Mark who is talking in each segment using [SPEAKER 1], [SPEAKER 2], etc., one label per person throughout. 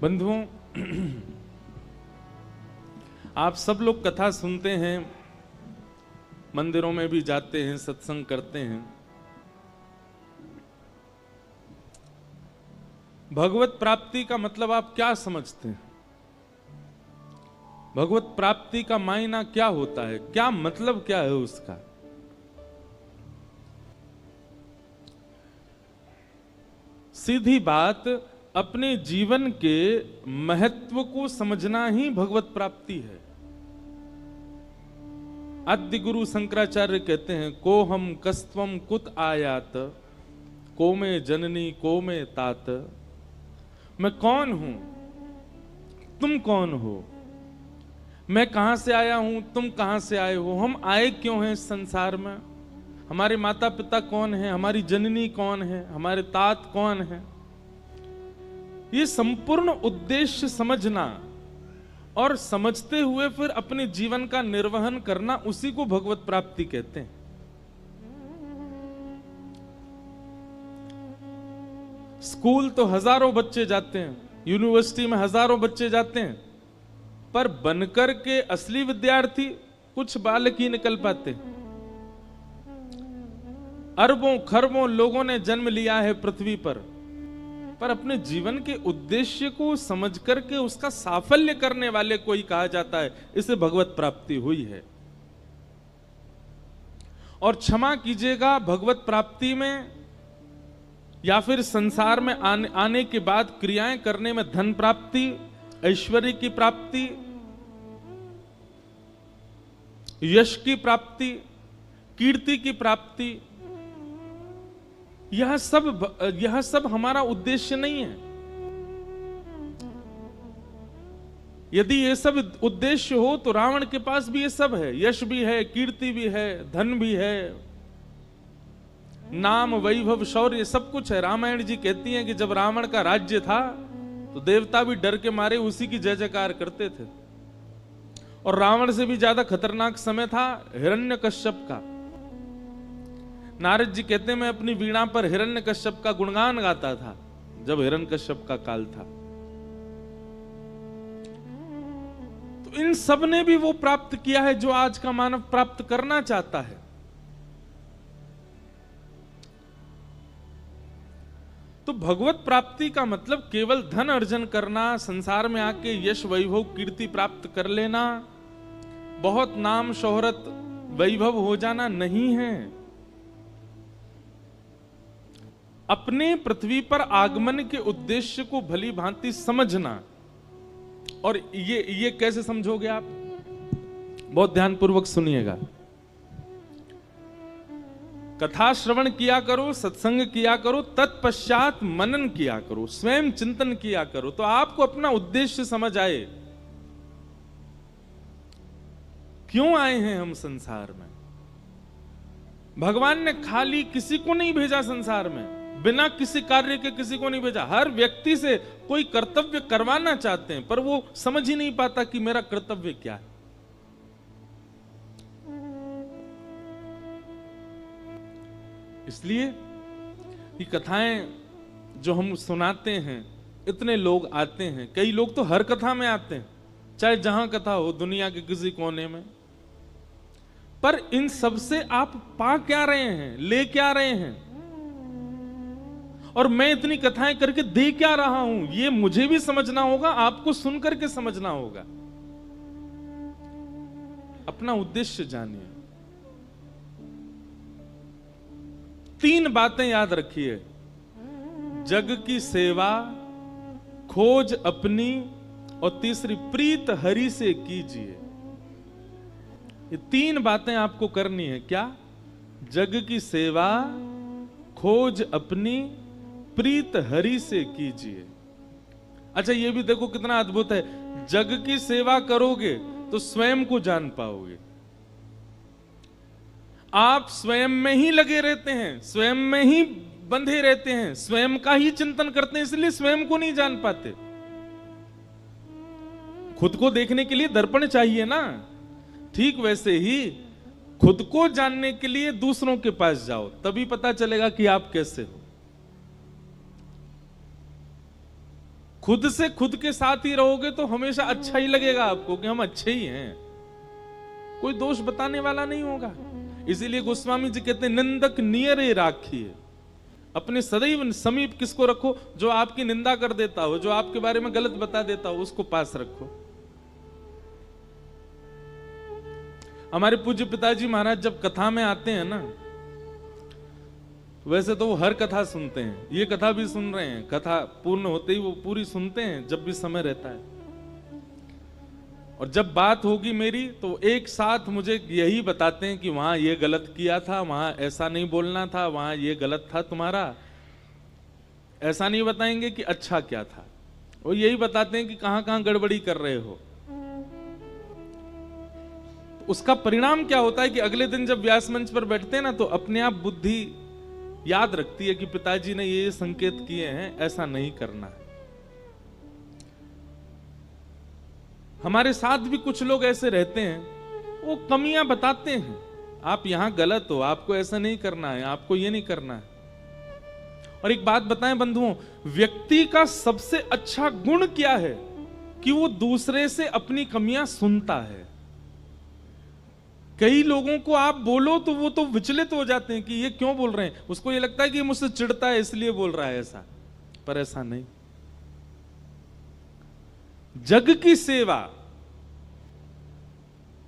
[SPEAKER 1] बंधुओं, आप सब लोग कथा सुनते हैं, मंदिरों में भी जाते हैं, सत्संग करते हैं। भगवत प्राप्ति का मतलब आप क्या समझते हैं? भगवत प्राप्ति का मायना क्या होता है? क्या मतलब क्या है उसका? सीधी बात, अपने जीवन के महत्व को समझना ही भगवत प्राप्ति है। आद्य गुरु शंकराचार्य कहते हैं, को हम कस्त्वम कुत आयात, को में जननी को में तात। मैं कौन हूं, तुम कौन हो? मैं कहां से आया हूं, तुम कहां से आए हो? हम आए क्यों हैं इस संसार में? हमारे माता पिता कौन है? हमारी जननी कौन है? हमारे तात कौन है? ये संपूर्ण उद्देश्य समझना और समझते हुए फिर अपने जीवन का निर्वहन करना, उसी को भगवत प्राप्ति कहते हैं। स्कूल तो हजारों बच्चे जाते हैं, यूनिवर्सिटी में हजारों बच्चे जाते हैं, पर बनकर के असली विद्यार्थी कुछ बालक ही निकल पाते। अरबों खरबों लोगों ने जन्म लिया है पृथ्वी पर अपने जीवन के उद्देश्य को समझ करके उसका साफल्य करने वाले को ही कहा जाता है, इसे भगवत प्राप्ति हुई है। और क्षमा कीजिएगा, भगवत प्राप्ति में या फिर संसार में आने के बाद क्रियाएं करने में धन प्राप्ति, ऐश्वर्य की प्राप्ति, यश की प्राप्ति, कीर्ति की प्राप्ति, यह सब हमारा उद्देश्य नहीं है। यदि ये सब उद्देश्य हो तो रावण के पास भी ये सब है, यश भी है, कीर्ति भी है, धन भी है, नाम, वैभव, शौर्य, सब कुछ है। रामायण जी कहती हैं कि जब रावण का राज्य था तो देवता भी डर के मारे उसी की जय जयकार करते थे। और रावण से भी ज्यादा खतरनाक समय था हिरण्यकश्यप का। नारद जी कहते हैं, मैं अपनी वीणा पर हिरण्यकश्यप का गुणगान गाता था जब हिरण्यकश्यप का काल था। तो इन सब ने भी वो प्राप्त किया है जो आज का मानव प्राप्त करना चाहता है। तो भगवत प्राप्ति का मतलब केवल धन अर्जन करना, संसार में आके यश वैभव कीर्ति प्राप्त कर लेना, बहुत नाम शोहरत वैभव हो जाना नहीं है। अपने पृथ्वी पर आगमन के उद्देश्य को भली भांति समझना। और ये कैसे समझोगे आप? बहुत ध्यानपूर्वक सुनिएगा। कथा श्रवण किया करो, सत्संग किया करो, तत्पश्चात मनन किया करो, स्वयं चिंतन किया करो, तो आपको अपना उद्देश्य समझ आए। क्यों आए हैं हम संसार में? भगवान ने खाली किसी को नहीं भेजा संसार में, बिना किसी कार्य के किसी को नहीं भेजा। हर व्यक्ति से कोई कर्तव्य करवाना चाहते हैं, पर वो समझ ही नहीं पाता कि मेरा कर्तव्य क्या है। इसलिए ये कथाएं जो हम सुनाते हैं, इतने लोग आते हैं, कई लोग तो हर कथा में आते हैं, चाहे जहां कथा हो दुनिया के किसी कोने में। पर इन सब से आप पा क्या रहे हैं, ले क्या रहे हैं? और मैं इतनी कथाएं करके दे क्या रहा हूं, ये मुझे भी समझना होगा, आपको सुन करके समझना होगा। अपना उद्देश्य जानिए। 3 बातें याद रखिए: जग की सेवा, खोज अपनी, और तीसरी प्रीत हरि से कीजिए। ये 3 बातें आपको करनी है। क्या? जग की सेवा, खोज अपनी, प्रीत हरि से कीजिए। अच्छा, ये भी देखो कितना अद्भुत है। जग की सेवा करोगे तो स्वयं को जान पाओगे। आप स्वयं में ही लगे रहते हैं, स्वयं में ही बंधे रहते हैं, स्वयं का ही चिंतन करते हैं, इसलिए स्वयं को नहीं जान पाते। खुद को देखने के लिए दर्पण चाहिए ना, ठीक वैसे ही खुद को जानने के लिए दूसरों के पास जाओ, तभी पता चलेगा कि आप कैसे हो। खुद से खुद के साथ ही रहोगे तो हमेशा अच्छा ही लगेगा आपको कि हम अच्छे ही हैं, कोई दोष बताने वाला नहीं होगा। इसीलिए गोस्वामी जी कहते हैं निंदक नियरे राखिए, अपने सदैव समीप किसको रखो? जो आपकी निंदा कर देता हो, जो आपके बारे में गलत बता देता हो, उसको पास रखो। हमारे पूज्य पिताजी महाराज जब कथा में आते हैं ना, वैसे तो वो हर कथा सुनते हैं, ये कथा भी सुन रहे हैं, कथा पूर्ण होते ही वो पूरी सुनते हैं जब भी समय रहता है। और जब बात होगी मेरी तो एक साथ मुझे यही बताते हैं कि वहां ये गलत किया था, वहां ऐसा नहीं बोलना था, वहां ये गलत था तुम्हारा। ऐसा नहीं बताएंगे कि अच्छा क्या था, वो यही बताते हैं कि कहां कहां गड़बड़ी कर रहे हो। उसका परिणाम क्या होता है कि अगले दिन जब व्यास मंच पर बैठते हैं ना, तो अपने आप बुद्धि याद रखती है कि पिताजी ने ये संकेत किए हैं, ऐसा नहीं करना है। हमारे साथ भी कुछ लोग ऐसे रहते हैं, वो कमियां बताते हैं, आप यहां गलत हो, आपको ऐसा नहीं करना है, आपको ये नहीं करना है। और एक बात बताएं बंधुओं, व्यक्ति का सबसे अच्छा गुण क्या है? कि वो दूसरे से अपनी कमियां सुनता है। कई लोगों को आप बोलो तो वो तो विचलित हो जाते हैं कि ये क्यों बोल रहे हैं, उसको ये लगता है कि मुझसे चिढ़ता है इसलिए बोल रहा है ऐसा, पर ऐसा नहीं। जग की सेवा,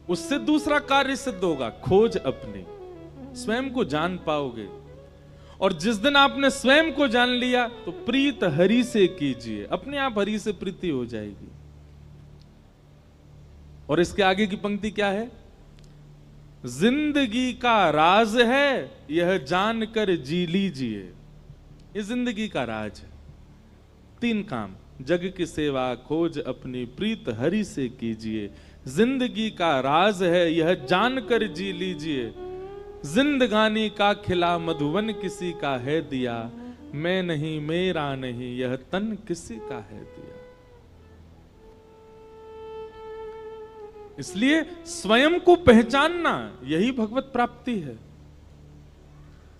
[SPEAKER 1] उससे दूसरा कार्य सिद्ध होगा, खोज अपनी, स्वयं को जान पाओगे। और जिस दिन आपने स्वयं को जान लिया तो प्रीत हरि से कीजिए, अपने आप हरि से प्रीति हो जाएगी। और इसके आगे की पंक्ति क्या है? जिंदगी का राज है यह जानकर जी लीजिए। ये जिंदगी का राज है। 3 काम, जग की सेवा, खोज अपनी, प्रीत हरि से कीजिए। जिंदगी का राज है यह जानकर जी लीजिए। जिंदगानी का खिला मधुवन किसी का है दिया, मैं नहीं मेरा नहीं यह तन किसी का है दिया। इसलिए स्वयं को पहचानना यही भगवत प्राप्ति है,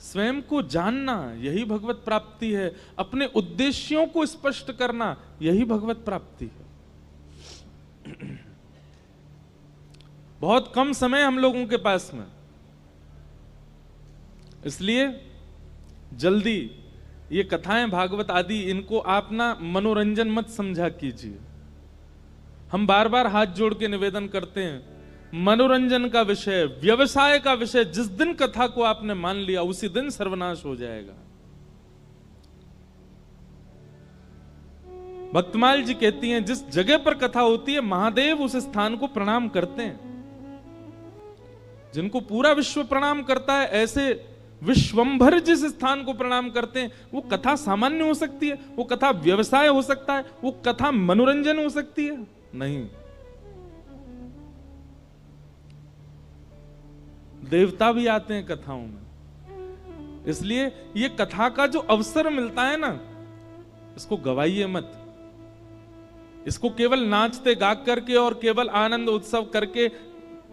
[SPEAKER 1] स्वयं को जानना यही भगवत प्राप्ति है, अपने उद्देश्यों को स्पष्ट करना यही भगवत प्राप्ति है। बहुत कम समय हम लोगों के पास में, इसलिए जल्दी ये कथाएं भागवत आदि इनको आप ना मनोरंजन मत समझा कीजिए। हम बार बार हाथ जोड़ के निवेदन करते हैं, मनोरंजन का विषय, व्यवसाय का विषय जिस दिन कथा को आपने मान लिया उसी दिन सर्वनाश हो जाएगा। भक्तमाल जी कहती हैं, जिस जगह पर कथा होती है महादेव उस स्थान को प्रणाम करते हैं। जिनको पूरा विश्व प्रणाम करता है, ऐसे विश्वंभर जिस स्थान को प्रणाम करते हैं, वो कथा सामान्य हो सकती है, वो कथा व्यवसाय हो सकता है, वो कथा मनोरंजन हो सकती है? नहीं। देवता भी आते हैं कथाओं में। इसलिए ये कथा का जो अवसर मिलता है ना, इसको गवाइए मत। इसको केवल नाचते गा करके और केवल आनंद उत्सव करके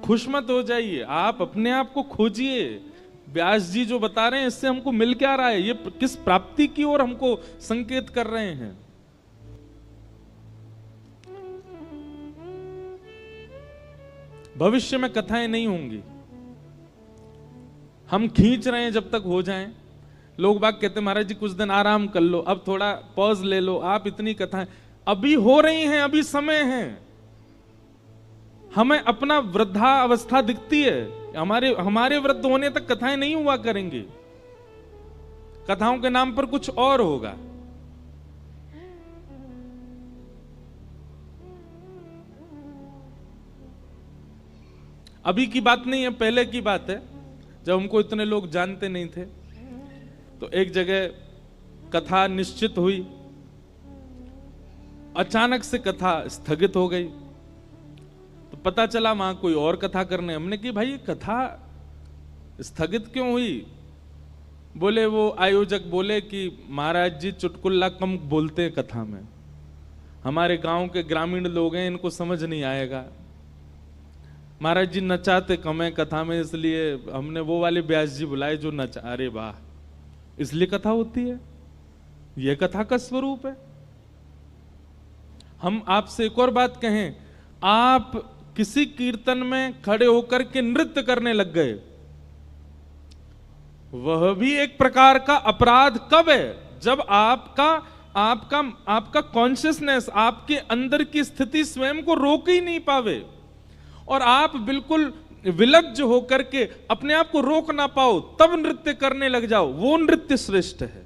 [SPEAKER 1] खुश मत हो जाइए। आप अपने आप को खोजिए। व्यास जी जो बता रहे हैं इससे हमको मिल क्या रहा है, ये किस प्राप्ति की ओर हमको संकेत कर रहे हैं। भविष्य में कथाएं नहीं होंगी, हम खींच रहे हैं जब तक हो जाएं। लोग बाग कहते हैं महाराज जी कुछ दिन आराम कर लो, अब थोड़ा पॉज ले लो, आप इतनी कथाएं अभी हो रही हैं, अभी समय है। हमें अपना वृद्धा अवस्था दिखती है, हमारे वृद्ध होने तक कथाएं नहीं हुआ करेंगी, कथाओं के नाम पर कुछ और होगा। अभी की बात नहीं है, पहले की बात है, जब हमको इतने लोग जानते नहीं थे। तो एक जगह कथा निश्चित हुई, अचानक से कथा स्थगित हो गई। तो पता चला वहां कोई और कथा करने। हमने कि भाई ये कथा स्थगित क्यों हुई? बोले वो आयोजक बोले कि महाराज जी चुटकुल्ला कम बोलते हैं कथा में, हमारे गांव के ग्रामीण लोग हैं, इनको समझ नहीं आएगा। महाराज जी नचाते कम है कथा में, इसलिए हमने वो वाले व्यास जी बुलाए जो नचा। अरे वाह, इसलिए कथा होती है, यह कथा का स्वरूप है। हम आपसे एक और बात कहें, आप किसी कीर्तन में खड़े होकर के नृत्य करने लग गए, वह भी एक प्रकार का अपराध कब है? जब आपका कॉन्शियसनेस, आपके अंदर की स्थिति स्वयं को रोक ही नहीं पावे और आप बिल्कुल विलज्ज होकर के अपने आप को रोक ना पाओ, तब नृत्य करने लग जाओ, वो नृत्य श्रेष्ठ है।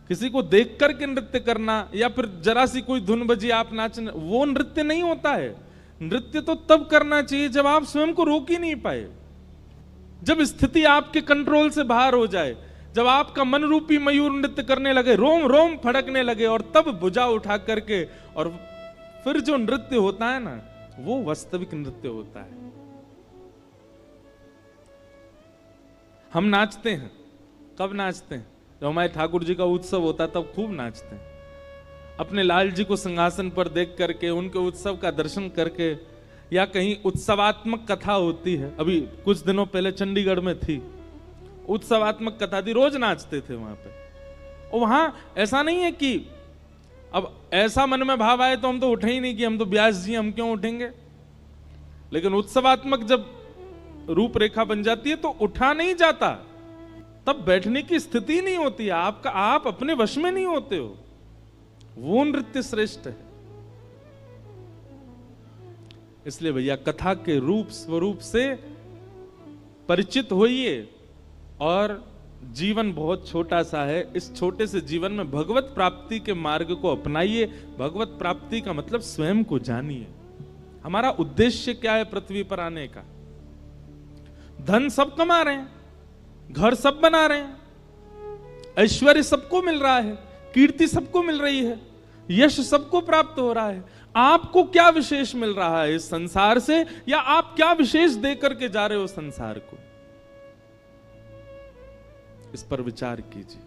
[SPEAKER 1] किसी को देख करके नृत्य करना या फिर जरा सी कोई धुन बजी आप नाचना, वो नृत्य नहीं होता है। नृत्य तो तब करना चाहिए जब आप स्वयं को रोक ही नहीं पाए, जब स्थिति आपके कंट्रोल से बाहर हो जाए, जब आपका मन रूपी मयूर नृत्य करने लगे, रोम रोम फड़कने लगे, और तब भुजा उठा करके, और फिर जो नृत्य होता है ना, वो वास्तविक नृत्य होता है। हम नाचते हैं, कब नाचते हैं? जब हमारे ठाकुर जी का उत्सव होता है तब खूब नाचते हैं। अपने लाल जी को सिंहासन पर देख करके, उनके उत्सव का दर्शन करके, या कहीं उत्सवात्मक कथा होती है, अभी कुछ दिनों पहले चंडीगढ़ में थी, उत्सवात्मक कथा थी, रोज नाचते थे वहां पे। और वहां ऐसा नहीं है कि अब ऐसा मन में भाव आए तो हम तो उठे ही नहीं कि हम तो व्यास जी, हम क्यों उठेंगे, लेकिन उत्सवात्मक जब रूपरेखा बन जाती है तो उठा नहीं जाता, तब बैठने की स्थिति नहीं होती है, आप अपने वश में नहीं होते हो, वो नृत्य श्रेष्ठ है। इसलिए भैया कथा के रूप स्वरूप से परिचित होइए, और जीवन बहुत छोटा सा है, इस छोटे से जीवन में भगवत प्राप्ति के मार्ग को अपनाइए। भगवत प्राप्ति का मतलब स्वयं को जानिए। हमारा उद्देश्य क्या है पृथ्वी पर आने का? धन सब कमा रहे हैं, घर सब बना रहे हैं, ऐश्वर्य सबको मिल रहा है, कीर्ति सबको मिल रही है, यश सबको प्राप्त हो रहा है। आपको क्या विशेष मिल रहा है इस संसार से, या आप क्या विशेष दे करके जा रहे हो संसार को? इस पर विचार कीजिए।